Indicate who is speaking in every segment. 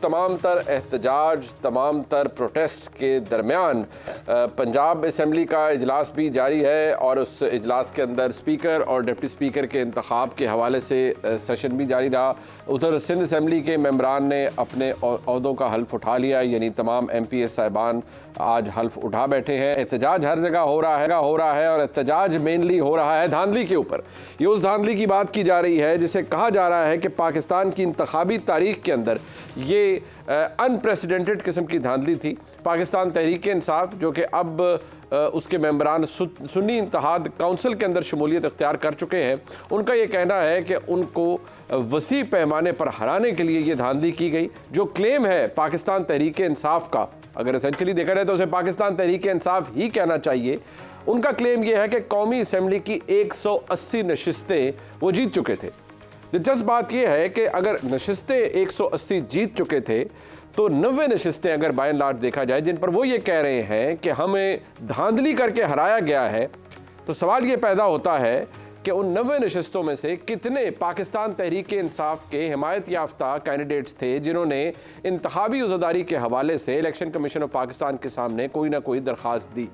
Speaker 1: तमाम तर एहतजाज, तमाम तर प्रोटेस्ट के दरमियान पंजाब असम्बली का इजलास भी जारी है और उस इजलास के अंदर स्पीकर और डिप्टी स्पीकर के इंतखाब के हवाले से सेशन भी जारी रहा। उधर सिंध असम्बली के मेंबरान ने अपने ओहदों का हल्फ उठा लिया, यानी तमाम MPA साहिबान आज हल्फ उठा बैठे हैं। एहतजाज हर जगह हो रहा है और एहतजाज मेनली हो रहा है धांधली के ऊपर। ये उस धांधली की बात की जा रही है जिसे कहा जा रहा है कि पाकिस्तान की इंतखाबी तारीख के अंदर ये अनप्रेसिडेंटेड किस्म की धांधली थी। पाकिस्तान तहरीक इंसाफ जो कि अब उसके मेंबरान सुन्नी इत्तेहाद काउंसिल के अंदर शमूलियत इख्तियार कर चुके हैं, उनका ये कहना है कि उनको वसी पैमाने पर हराने के लिए ये धांधली की गई। जो क्लेम है पाकिस्तान तहरीक इंसाफ का, अगर एसेंशली देखा जाए तो उसे पाकिस्तान तहरीक इंसाफ ही कहना चाहिए। उनका क्लेम यह है कि कौमी असम्बली की 180 नशिस्तें वो जीत चुके थे। दिलचस्प बात यह है कि अगर नशिस्तें 180 जीत चुके थे तो 90 नशिस्तें अगर बाय एंड लार्ज देखा जाए जिन पर वो ये कह रहे हैं कि हमें धांधली करके हराया गया है, तो सवाल ये पैदा होता है कि उन 90 नशिस्तों में से कितने पाकिस्तान तहरीक इंसाफ के हिमायत याफ्ता कैंडिडेट्स थे जिन्होंने इंतखाबी उज़्ज़ादारी के हवाले से इलेक्शन कमीशन ऑफ पाकिस्तान के सामने कोई ना कोई दरख्वास्त दी।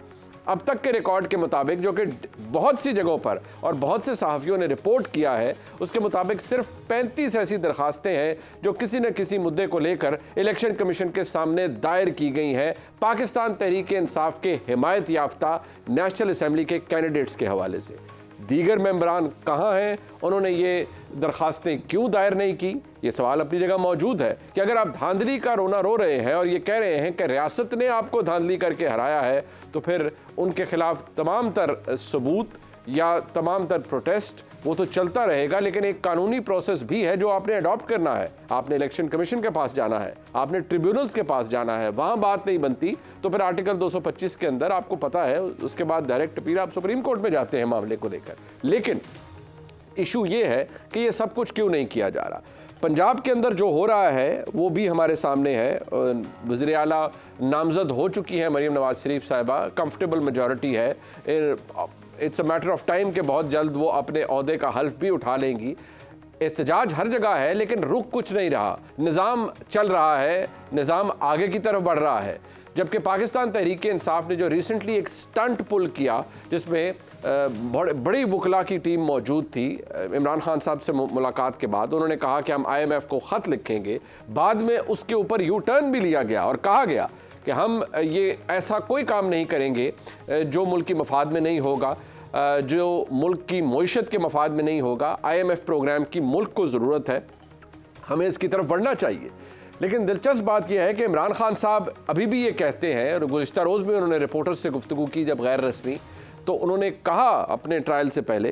Speaker 1: अब तक के रिकॉर्ड के मुताबिक, जो कि बहुत सी जगहों पर और बहुत से सहाफ़ियों ने रिपोर्ट किया है, उसके मुताबिक सिर्फ 35 ऐसी दरखास्तें हैं जो किसी न किसी मुद्दे को लेकर इलेक्शन कमीशन के सामने दायर की गई हैं पाकिस्तान तहरीक इंसाफ के हिमायत याफ्ता नेशनल असम्बली के कैंडिडेट्स के हवाले से। दीगर मेंबरान कहाँ हैं, उन्होंने ये दरखास्तें क्यों दायर नहीं की? ये सवाल अपनी जगह मौजूद है कि अगर आप धांधली का रोना रो रहे हैं और ये कह रहे हैं कि रियासत ने आपको धांधली करके हराया है, तो फिर उनके खिलाफ तमाम तर सबूत या तमाम तर प्रोटेस्ट वो तो चलता रहेगा, लेकिन एक कानूनी प्रोसेस भी है जो आपने अडॉप्ट करना है। आपने इलेक्शन कमीशन के पास जाना है, आपने ट्रिब्यूनल्स के पास जाना है। वहाँ बात नहीं बनती तो फिर आर्टिकल 225 के अंदर आपको पता है उसके बाद डायरेक्ट अपील आप सुप्रीम कोर्ट में जाते हैं मामले को लेकर। लेकिन इशू ये है कि ये सब कुछ क्यों नहीं किया जा रहा। पंजाब के अंदर जो हो रहा है वो भी हमारे सामने है। वज़ीर आला नामज़द हो चुकी हैं मरीम नवाज शरीफ साहिबा, कंफर्टेबल मेजॉरिटी है। It's a matter of time कि बहुत जल्द वो अपने ओहदे का हल्फ भी उठा लेंगी। एहतजाज हर जगह है लेकिन रुक कुछ नहीं रहा, निज़ाम चल रहा है, निज़ाम आगे की तरफ बढ़ रहा है। जबकि पाकिस्तान तहरीक इंसाफ ने जो रिसेंटली एक स्टंट पुल किया जिसमें बड़ी वकला की टीम मौजूद थी, इमरान खान साहब से मुलाकात के बाद उन्होंने कहा कि हम IMF को ख़त लिखेंगे। बाद में उसके ऊपर यू टर्न भी लिया गया और कहा गया कि हम ये ऐसा कोई काम नहीं करेंगे जो मुल्क की मफाद में नहीं होगा, जो मुल्क की मईशत के मफाद में नहीं होगा। IMF प्रोग्राम की मुल्क को ज़रूरत है, हमें इसकी तरफ बढ़ना चाहिए। लेकिन दिलचस्प बात यह है कि इमरान खान साहब अभी भी ये कहते हैं, और गुज़िश्ता रोज़ में उन्होंने रिपोर्टर्स से गुफ्तगू की जब गैर रस्मी, तो उन्होंने कहा अपने ट्रायल से पहले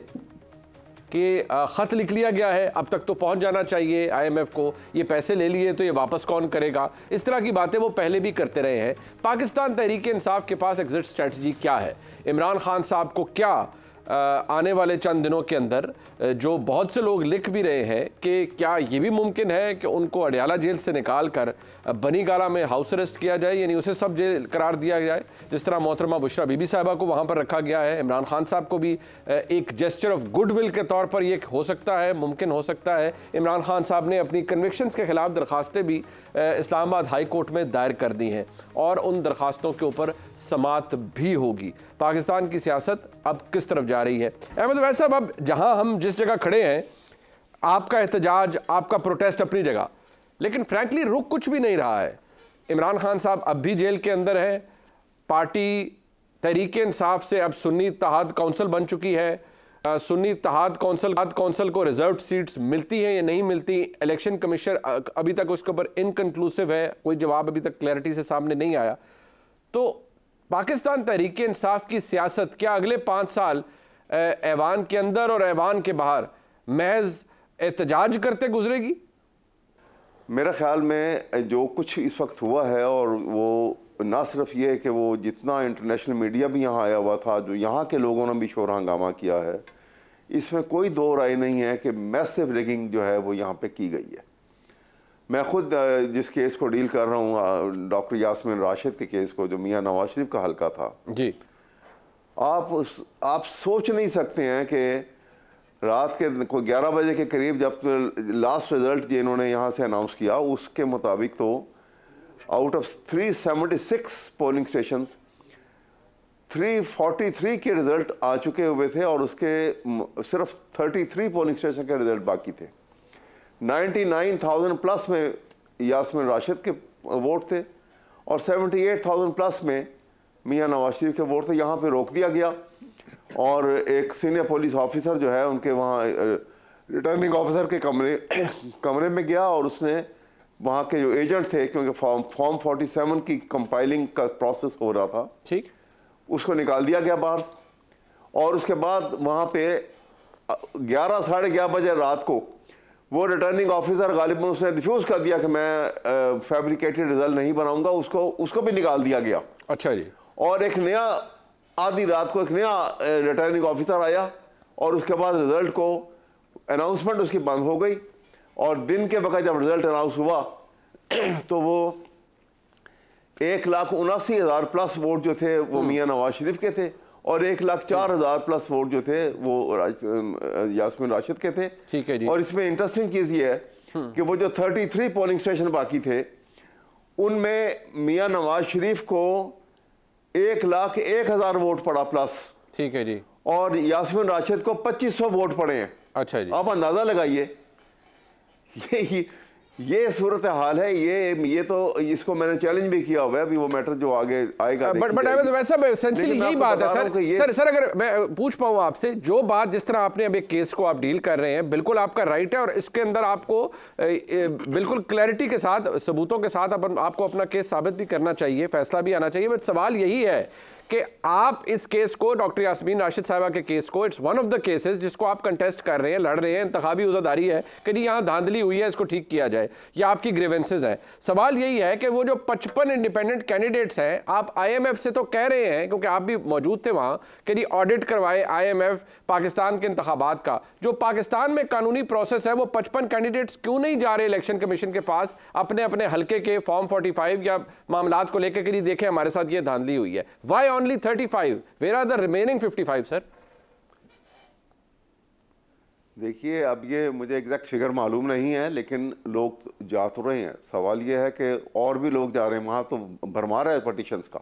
Speaker 1: कि ख़त लिख लिया गया है, अब तक तो पहुंच जाना चाहिए IMF को, ये पैसे ले लिए तो ये वापस कौन करेगा। इस तरह की बातें वो पहले भी करते रहे हैं। पाकिस्तान तहरीक इंसाफ के पास एग्जिट स्ट्रेटजी क्या है? इमरान खान साहब को क्या आने वाले चंद दिनों के अंदर, जो बहुत से लोग लिख भी रहे हैं कि क्या ये भी मुमकिन है कि उनको अडयाला जेल से निकाल कर बनी गाला में हाउस अरेस्ट किया जाए, यानी उसे सब जेल करार दिया जाए, जिस तरह मोहतरमा बुशरा बीबी साहिबा को वहाँ पर रखा गया है। इमरान खान साहब को भी एक जेस्चर ऑफ गुडविल के तौर पर ये हो सकता है, मुमकिन हो सकता है। इमरान खान साहब ने अपनी कन्विक्शंस के खिलाफ दरखास्तें भी इस्लामाबाद हाई कोर्ट में दायर कर दी हैं और उन दरखास्तों के ऊपर समात भी होगी। पाकिस्तान की सियासत अब किस तरफ जा रही है? अहमद वैसे अब जहां हम जिस जगह खड़े हैं, आपका एहतजाज, आपका प्रोटेस्ट अपनी जगह, लेकिन फ्रैंकली रुक कुछ भी नहीं रहा है। इमरान खान साहब अब भी जेल के अंदर है, पार्टी तहरीक इंसाफ से अब सुन्नी इत्तेहाद काउंसिल बन चुकी है। सुन्नी इत्तेहाद काउंसिल को रिजर्व सीट्स मिलती हैं या नहीं मिलती, इलेक्शन कमीशन अभी तक उसके ऊपर इनकंक्लूसिव है, कोई जवाब अभी तक क्लैरिटी से सामने नहीं आया। तो पाकिस्तान तहरीक इंसाफ की सियासत क्या अगले 5 साल ऐवान के अंदर और ऐवान के बाहर महज एहतजाज करते गुजरेगी?
Speaker 2: मेरा ख्याल में जो कुछ इस वक्त हुआ है, और वो ना सिर्फ ये है कि वो जितना इंटरनेशनल मीडिया भी यहाँ आया हुआ था, जो यहाँ के लोगों ने भी शोर हंगामा किया है, इसमें कोई दो राय नहीं है कि मैसिव रिगिंग जो है वो यहाँ पे की गई है। मैं खुद जिस केस को डील कर रहा हूँ, डॉक्टर यास्मीन राशिद के केस को, जो मियाँ नवाज शरीफ का हल्का था जी, आप सोच नहीं सकते हैं कि रात के कोई 11 बजे के करीब जब लास्ट रिजल्ट जिन्होंने यहाँ से अनाउंस किया, उसके मुताबिक तो आउट ऑफ 376 पोलिंग स्टेशन 343 के रिजल्ट आ चुके हुए थे और उसके सिर्फ 33 पोलिंग स्टेशन के रिजल्ट बाकी थे। 99,000 प्लस में यास्मीन राशिद के वोट थे और 78,000 प्लस में मियां नवाज शरीफ के वोट थे। यहाँ पे रोक दिया गया और एक सीनियर पुलिस ऑफिसर जो है उनके वहाँ रिटर्निंग ऑफिसर के कमरे में गया और उसने वहाँ के जो एजेंट थे, क्योंकि फॉर्म 47 की कंपाइलिंग का प्रोसेस हो रहा था, ठीक, उसको निकाल दिया गया बाहर। और उसके बाद वहाँ पे 11 साढ़े 11 बजे रात को वो रिटर्निंग ऑफिसर गालिबन उसने रिफ्यूज़ कर दिया कि मैं फैब्रिकेटेड रिजल्ट नहीं बनाऊंगा, उसको भी निकाल दिया गया।
Speaker 1: अच्छा जी।
Speaker 2: और एक नया आधी रात को एक नया रिटर्निंग ऑफिसर आया और उसके बाद रिजल्ट को अनाउंसमेंट उसकी बंद हो गई और दिन के वक्त जब रिजल्ट अनाउंस हुआ तो वो 1,79,000 प्लस वोट जो थे वो मियां नवाज शरीफ के थे और 1,04,000 प्लस वोट जो थे वो यास्मीन राशिद के थे।
Speaker 1: ठीक है जी।
Speaker 2: और इसमें इंटरेस्टिंग चीज़ ये है कि वो जो 33 पोलिंग स्टेशन बाकी थे उनमें मियां नवाज शरीफ को 1,01,000 वोट पड़ा प्लस। ठीक है जी। और यास्मीन राशिद को 2500 वोट पड़े हैं। अच्छा जी। आप अंदाजा लगाइए ये सूरत हाल है। ये तो इसको मैंने चैलेंज भी किया हुआ है, अभी वो मैटर जो आगे आएगा। बट
Speaker 1: वैसा एसेंशियली यही बात है सर अगर मैं पूछ पाऊँ आपसे, जो बात जिस तरह आपने अभी केस को आप डील कर रहे हैं, बिल्कुल आपका राइट है और इसके अंदर आपको बिल्कुल क्लैरिटी के साथ, सबूतों के साथ आपको अपना केस साबित भी करना चाहिए, फैसला भी आना चाहिए। बट सवाल यही है कि आप इस केस को, डॉक्टर यास्मीन राशिद साहिबा के केस को, it's one of the cases जिसको आप कंटेस्ट कर रहे हैं, लड़ रहे हैं, इंतखाबी उज़ादारी है कि नहीं यहाँ धांधली हुई है, इसको ठीक किया जाए, या आपकी ग्रीवेंसेज हैं। सवाल यही है कि वो जो 55 इंडिपेंडेंट कैंडिडेट्स हैं, आप IMF से तो कह रहे हैं, क्योंकि आप भी मौजूद थे वहाँ, कि ऑडिट करवाए IMF पाकिस्तान के इंतखाबात का। जो पाकिस्तान में कानूनी प्रोसेस है, वो 55 कैंडिडेट्स क्यों नहीं जा रहे इलेक्शन कमीशन के पास अपने अपने हल्के के फॉर्म 45 या मामलात को लेकर कि देखें हमारे साथ ये धांधली हुई है? Why only 35? Where are the remaining 55, sir?
Speaker 2: देखिए, अब ये मुझे एग्जैक्ट फिगर मालूम नहीं है, लेकिन लोग जा तो रहे हैं। सवाल ये है कि और भी लोग जा रहे हैं, वहां तो भरमार है पिटीशंस का।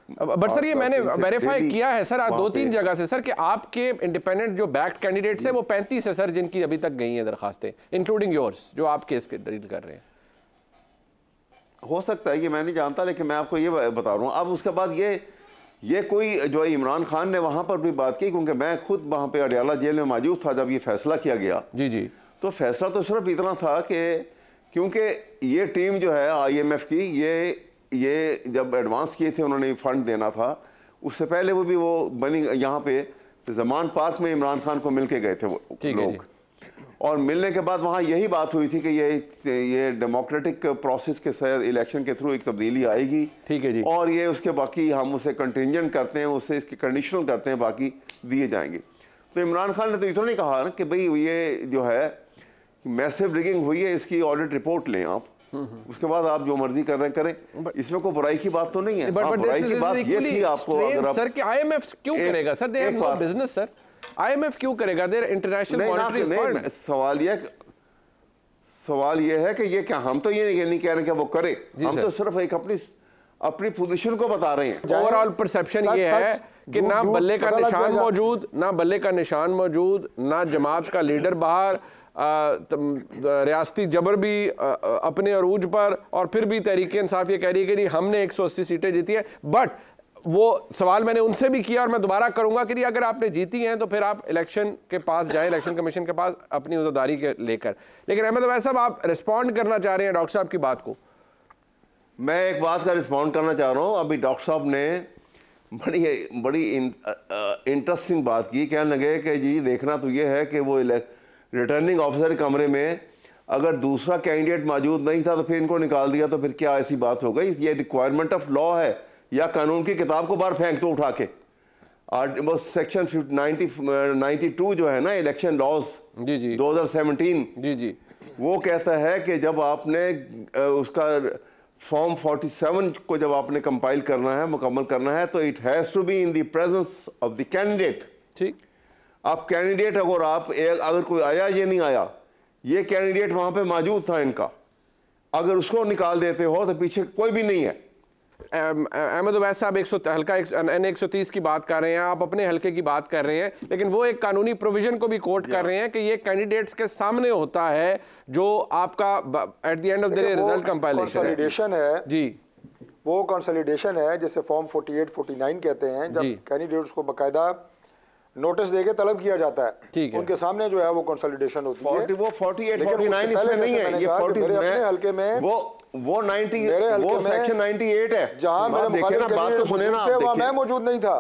Speaker 1: बट सर ये मैंने वेरीफाई किया है सर आज 2-3 जगह से सर कि आपके इंडिपेंडेंट जो बैक्ड कैंडिडेट्स हैं वो 35 है सर, जिनकी अभी तक गई हैं दरखास्तें, इंक्लूडिंग योर्स, जो आप केस के डील कर रहे हैं।
Speaker 2: हो सकता है, ये मैं नहीं जानता, लेकिन मैं आपको ये बता रहा हूँ। अब उसके बाद ये कोई जो इमरान खान ने वहाँ पर भी बात की, क्योंकि मैं खुद वहाँ पे अडियाला जेल में मौजूद था जब ये फैसला किया गया। जी जी। तो फैसला तो सिर्फ इतना था कि क्योंकि ये टीम जो है IMF की, ये जब एडवांस किए थे उन्होंने फंड देना था, उससे पहले वो भी वो बनी यहाँ पे जमान पार्क में इमरान खान को मिल के गए थे वो लोग। और मिलने के बाद वहाँ यही बात हुई थी कि ये डेमोक्रेटिक प्रोसेस के साथ इलेक्शन के थ्रू एक तब्दीली आएगी। ठीक है जी। और ये उसके बाकी हम उसे कंटिंजेंट करते हैं, उससे इसके कंडीशनल करते हैं, बाकी दिए जाएंगे। तो इमरान खान ने तो इतना नहीं कहा ना कि भाई ये जो है मैसिव रिगिंग हुई है, इसकी ऑडिट रिपोर्ट लें आप, उसके बाद आप जो मर्जी कर रहे हैं करें। इसमें कोई बुराई की बात तो नहीं है। बुराई की बात ये थी आपको, अगर आप
Speaker 1: सर कि IMF क्यों करेगा sir? They have no business sir. IMF क्यों करेगा? They're International Monetary Fund.
Speaker 2: सवाल ये है कि ये क्या, हम तो ये नहीं कह रहे कि वो करे, हम तो सिर्फ एक अपनी पोजीशन को बता रहे हैं।
Speaker 1: ओवरऑल परसेप्शन ये है कि ना बल्ले का निशान मौजूद, ना बल्ले का निशान मौजूद, ना जमात का लीडर बाहर, रियासती जबर भी अपने अरूज पर, और फिर भी तहरीक इंसाफ ये कह रही है कि नहीं हमने 180 सीटें जीती है। बट वो सवाल मैंने उनसे भी किया और मैं दोबारा करूंगा कि अगर आपने जीती हैं तो फिर आप इलेक्शन के पास जाएं, इलेक्शन कमीशन के पास अपनी उज़्ज़ादारी के लेकर। लेकिन अहमद अवैस साहब, आप रिस्पॉन्ड करना चाह रहे हैं डॉक्टर साहब की बात को?
Speaker 2: मैं एक बात का रिस्पॉन्ड करना चाह रहा हूँ। अभी डॉक्टर साहब ने बड़ी इंटरेस्टिंग बात की, कहने लगे कि जी देखना तो ये है कि वो रिटर्निंग ऑफिसर कमरे में अगर दूसरा कैंडिडेट मौजूद नहीं था तो फिर इनको निकाल दिया, तो फिर क्या ऐसी बात हो गई? ये रिक्वायरमेंट ऑफ लॉ है या कानून की किताब को बाहर फेंक दो उठा के। वो सेक्शन 92 जो है ना इलेक्शन लॉज 2017, जी जी, वो कहता है कि जब आपने उसका फॉर्म 47 को जब आपने कंपाइल करना है, मुकम्मल करना है, तो it has to be in the presence of the candidate. ठीक। आप कैंडिडेट अगर कोई आया ये नहीं आया, ये कैंडिडेट वहां पे मौजूद था इनका, अगर उसको निकाल देते हो तो पीछे कोई भी नहीं है।
Speaker 1: अहमद उवैस साहब हल्का N130 की बात कर रहे हैं, आप अपने हल्के की बात कर रहे हैं, लेकिन वो एक कानूनी प्रोविजन को भी कोट कर रहे हैं कि ये कैंडिडेट्स के सामने होता है जो आपका at the end of the day result compilation
Speaker 3: है
Speaker 1: जी,
Speaker 3: वो कंसोलिडेशन है जिसे फॉर्म 48 49 कहते हैं, जब कैंडिडेट्स को बकायदा नोटिस देके तलब किया जाता है, उनके सामने जो है वो कंसोलिडेशन होती है।
Speaker 2: वो 48 49 इसमें नहीं है, ये 40 में
Speaker 3: हल्के में
Speaker 2: वो 90 वो सेक्शन 98 है,
Speaker 3: जहाँ मेरे
Speaker 2: देखिए ना, बात तो सुने ना आप,
Speaker 3: वहाँ मैं मौजूद नहीं था।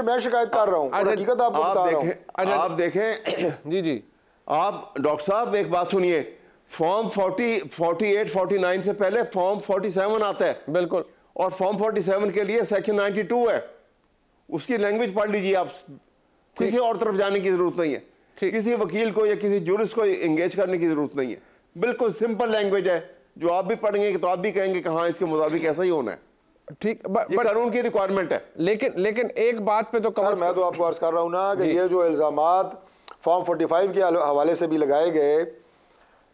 Speaker 3: मैं शिकायत कर रहा हूँ, हकीकत आपको बता रहा हूँ।
Speaker 2: आप देखें
Speaker 1: जी,
Speaker 2: आप डॉक्टर साहब एक बात सुनिए, फॉर्म 48 49 से पहले फॉर्म 47 आता है,
Speaker 1: बिल्कुल,
Speaker 2: और फॉर्म 47 के लिए सेक्शन 92 है, उसकी लैंग्वेज पढ़ लीजिए आप, किसी और तरफ जाने की जरूरत नहीं है, किसी वकील को या किसी जुरिस्ट को एंगेज करने की जरूरत नहीं है, बिल्कुल सिंपल लैंग्वेज है, जो आप भी पढ़ेंगे तो आप भी कहेंगे कि हाँ इसके मुताबिक ऐसा ही होना है।
Speaker 1: ठीक,
Speaker 2: ये कानून की रिक्वायरमेंट है।
Speaker 1: लेकिन एक बात पे तो
Speaker 3: मैं तो आपको अर्ज कर रहा हूं ना कि ये जो इल्जामात फॉर्म 45 के हवाले से भी लगाए गए,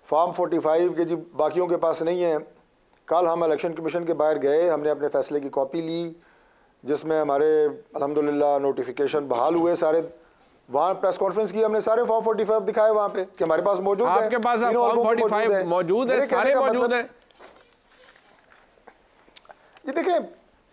Speaker 3: फॉर्म 45 के जी बाकियों के पास नहीं है। कल हम इलेक्शन कमीशन के बाहर गए, हमने अपने फैसले की कॉपी ली जिसमें हमारे अल्हम्दुलिल्लाह नोटिफिकेशन बहाल हुए सारे, वहां प्रेस कॉन्फ्रेंस की, हमने सारे फॉर्म 45 दिखाए वहां पे कि हमारे पास मौजूद है।
Speaker 1: आपके पास फॉर्म 45 मौजूद है, सारे मौजूद है।
Speaker 3: ये देखिए,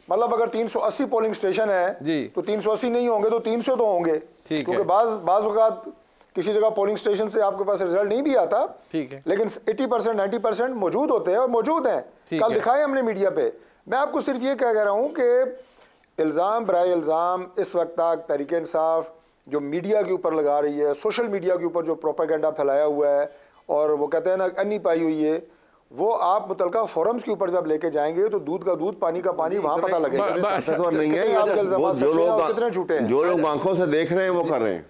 Speaker 3: मतलब अगर 380 पोलिंग स्टेशन है
Speaker 1: जी, तो
Speaker 3: 380 नहीं होंगे तो 300 तो होंगे, क्योंकि बाज वक़्त किसी जगह पोलिंग स्टेशन से आपके पास रिजल्ट नहीं भी आता,
Speaker 1: ठीक है,
Speaker 3: लेकिन 80% 90% मौजूद होते हैं और मौजूद हैं। कल दिखाए हमने मीडिया पे। मैं आपको सिर्फ ये कह रहा हूं कि इल्जाम बराए इल्जाम इस वक्त तक तहरीक इंसाफ जो मीडिया के ऊपर लगा रही है, सोशल मीडिया के ऊपर जो प्रोपेगेंडा फैलाया हुआ है, और वो कहते हैं ना अन्नी पाई हुई है, वो आप मुतलका फोरम्स के ऊपर जब लेके जाएंगे तो दूध का दूध पानी का पानी वहां पता लगेगा।
Speaker 2: नहीं है, जो लोग आंखों से देख रहे हैं वो कर रहे हैं।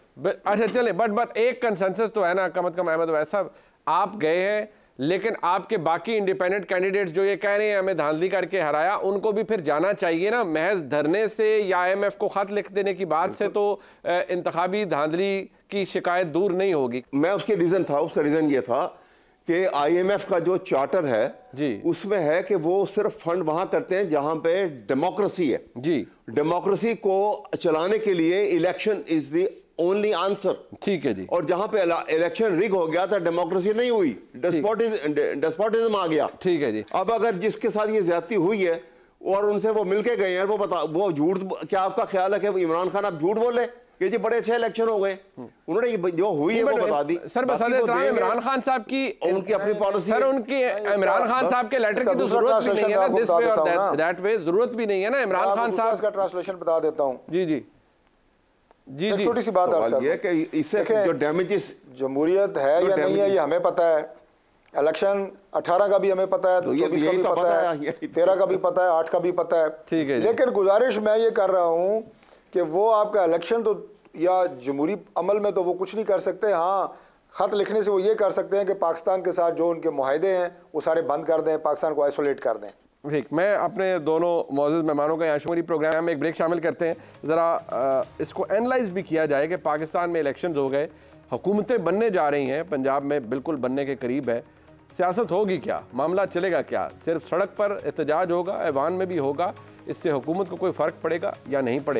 Speaker 1: अच्छा चले, बट एक कंसेंसस तो है ना, कम से कम अहमद उवैस साहब, आप गए हैं, लेकिन आपके बाकी इंडिपेंडेंट कैंडिडेट्स जो ये कह रहे हैं हमें धांधली करके हराया, उनको भी फिर जाना चाहिए ना। महज धरने से या IMF को खत लिख देने की बात से तो इंतखाबी धांधली की शिकायत दूर नहीं होगी।
Speaker 2: मैं उसका रीजन ये था कि IMF का जो चार्टर है
Speaker 1: जी, उसमें
Speaker 2: है कि वो सिर्फ फंड वहां करते हैं जहां पे डेमोक्रेसी है जी, डेमोक्रेसी को चलाने के लिए election is the only answer. ठीक है जी, और जहां पे इलेक्शन रिग हो गया था, डेमोक्रेसी नहीं हुई, डेस्पोटिज्म आ गया। ठीक है जी, अब अगर जिसके साथ ये ज्यादती हुई है और उनसे वो मिलके गए हैं, वो झूठ, क्या आपका ख्याल है कि इमरान खान आप झूठ बोले कि जी बड़े अच्छे इलेक्शन हो गए? उन्होंने जो हुई है वो बता दी। सर
Speaker 1: इमरान खान साहब की
Speaker 2: उनकी अपनी पॉलिसी,
Speaker 1: सर उनकी इमरान खान साहब के लेटर की तो जरूरत भी नहीं है ना, दिस वे और दैट वे, जरूरत भी नहीं है ना इमरान खान साहब का।
Speaker 3: ट्रांसलेशन बता देता हूं।
Speaker 1: जी जी जी जी,
Speaker 3: छोटी सी बात
Speaker 2: ये कि इससे जो डैमेजेस,
Speaker 3: जमहूरियत है या नहीं है ये हमें पता है, इलेक्शन 18 का भी हमें पता है, 24 का भी पता है, 13 का भी पता है, 8 का भी पता है। ठीक है, लेकिन गुजारिश मैं ये कर रहा हूं कि वो आपका इलेक्शन तो या जमहूरी अमल में तो वो कुछ नहीं कर सकते। हाँ, खत लिखने से वो ये कर सकते हैं कि पाकिस्तान के साथ जो उनके मुआहदे हैं वो सारे बंद कर दें, पाकिस्तान को आइसोलेट कर दें।
Speaker 1: ठीक, मैं अपने दोनों मौजूद मेहमानों का यहाँ शुमारी प्रोग्राम में एक ब्रेक शामिल करते हैं, ज़रा इसको एनालाइज भी किया जाए कि पाकिस्तान में इलेक्शंस हो गए, हुकूमतें बनने जा रही हैं, पंजाब में बिल्कुल बनने के करीब है, सियासत होगी क्या, मामला चलेगा क्या, सिर्फ सड़क पर एहतजाज होगा, ऐवान में भी होगा, इससे हुकूमत को कोई फ़र्क पड़ेगा या नहीं पड़ेगा?